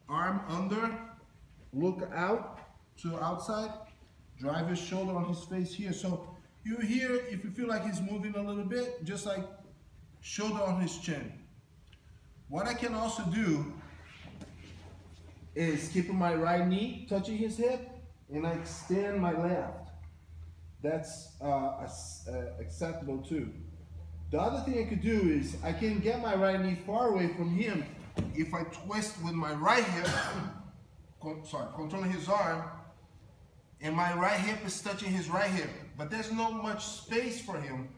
arm under, look out to the outside, drive his shoulder on his face here. So you here, if you feel like he's moving a little bit, just like shoulder on his chin. What I can also do is keeping my right knee touching his hip, and I extend my left. That's acceptable too. The other thing I could do is I can get my right knee far away from him if I twist with my right hip, controlling his arm, and my right hip is touching his right hip, but there's not much space for him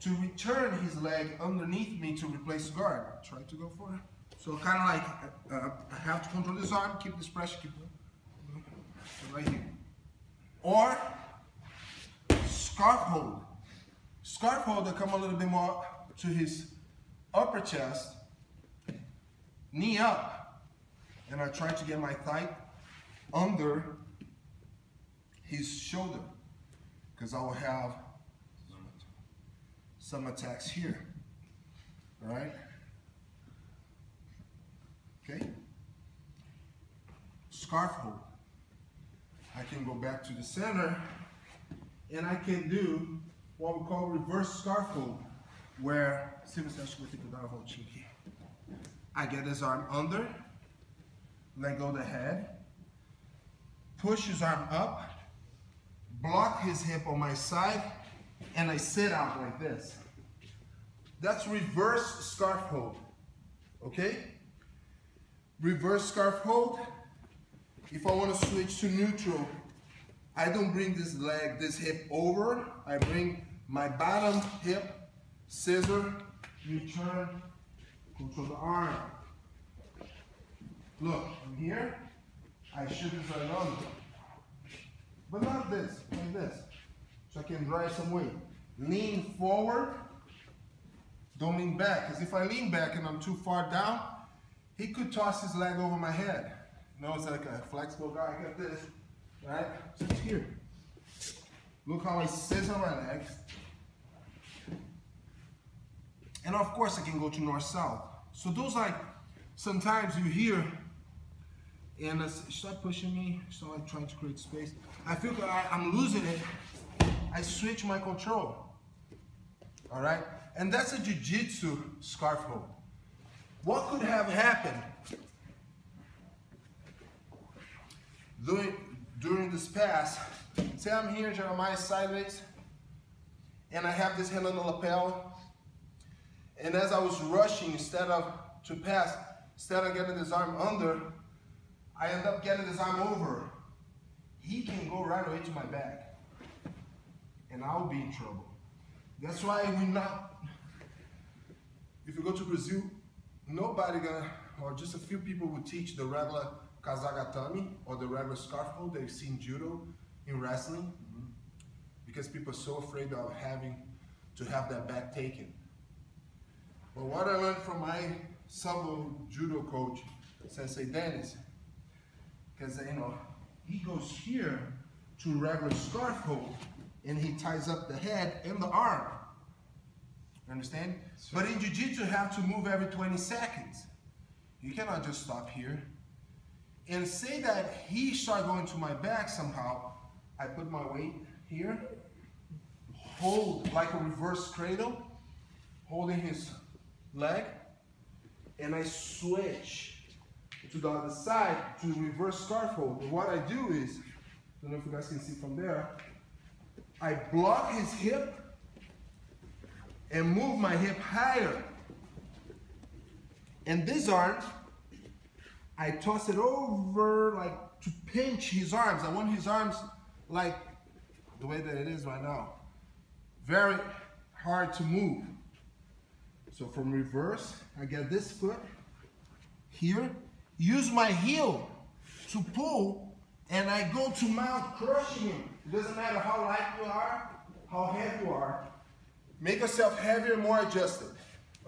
to return his leg underneath me to replace guard. Try to go for it. So kind of like I have to control his arm, keep this pressure, keep it right here. Or scarf hold. Scarf hold, I come a little bit more to his upper chest, knee up, and I try to get my thigh under his shoulder, because I will have some attacks here. All right? Okay? Scarf hold. I can go back to the center, and I can do what we call reverse scarf hold, where I get his arm under, let go of the head, push his arm up, block his hip on my side, and I sit out like this. That's reverse scarf hold, okay? Reverse scarf hold. If I want to switch to neutral, I don't bring this leg, this hip over. I bring my bottom hip, scissor, return, control the arm. Look, from here, I shoot this right under. But not this, like this. So I can drive some weight. Lean forward, don't lean back. Because if I lean back and I'm too far down, he could toss his leg over my head. You know, it's like a flexible guy. I got this, right? So it's here. Look how I scissor my leg. And of course I can go to north-south. So those, like, sometimes you hear, and start pushing me, start like trying to create space. I feel like I'm losing it. I switch my control. All right? And that's a Jiu-Jitsu scarf hold. What could have happened during this pass? Say I'm here, Jeremiah sideways, and I have this hand on the lapel, and as I was rushing, instead of getting his arm under, I end up getting his arm over. He can go right away to my back, and I'll be in trouble. That's why if you go to Brazil, nobody or just a few people would teach the regular kazagatame or the regular scarf hold they've seen judo in wrestling, because people are so afraid of having to have that back taken. But what I learned from my Sambo judo coach, Sensei Dennis, because he goes here to regular scarf hold and he ties up the head and the arm. You understand? But in Jiu-Jitsu, you have to move every 20 seconds. You cannot just stop here. And say that he started going to my back somehow, I put my weight here, hold like a reverse cradle, holding his leg, and I switch to the other side to reverse scarf hold. And what I do is, I don't know if you guys can see from there, I block his hip and move my hip higher. And this arm, I toss it over like to pinch his arms. I want his arms like the way that it is right now. Very hard to move. So from reverse, I get this foot here, use my heel to pull, and I go to mount, crushing him. It doesn't matter how light you are, how heavy you are. Make yourself heavier, more adjusted.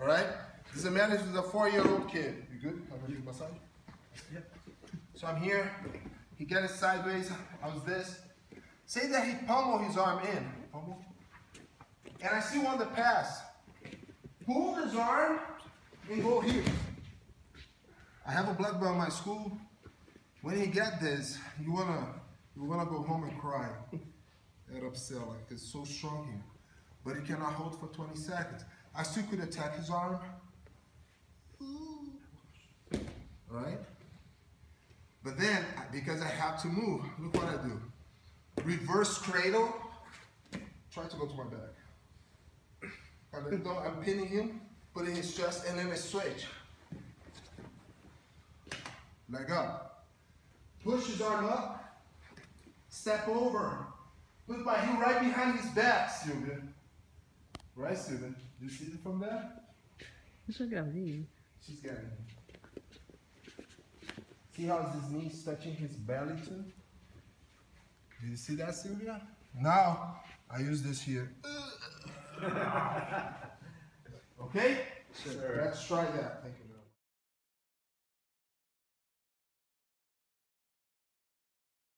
All right? Doesn't matter if it's a 4-year-old kid. You good? I'm ready to massage? Yep. So I'm here. He got it sideways. I was this. Say that he pummeled his arm in. Pummel. And I see one that pass. Pull his arm and go here. I have a black belt in my school. When you get this, you wanna go home and cry at upsell, like it's so strong here. But he cannot hold for 20 seconds. I still could attack his arm. Right? But then, because I have to move, look what I do. Reverse cradle. Try to go to my back. I'm pinning him, putting his chest, and then I switch. Leg up. Push his arm up. Step over. Put my heel right behind his back, Sylvia. Right, Sylvia? Do you see it from there? She's getting him. See how his knees touching his belly too? Do you see that, Sylvia? Now, I use this here. Okay? Sure. Let's try that. Thank you.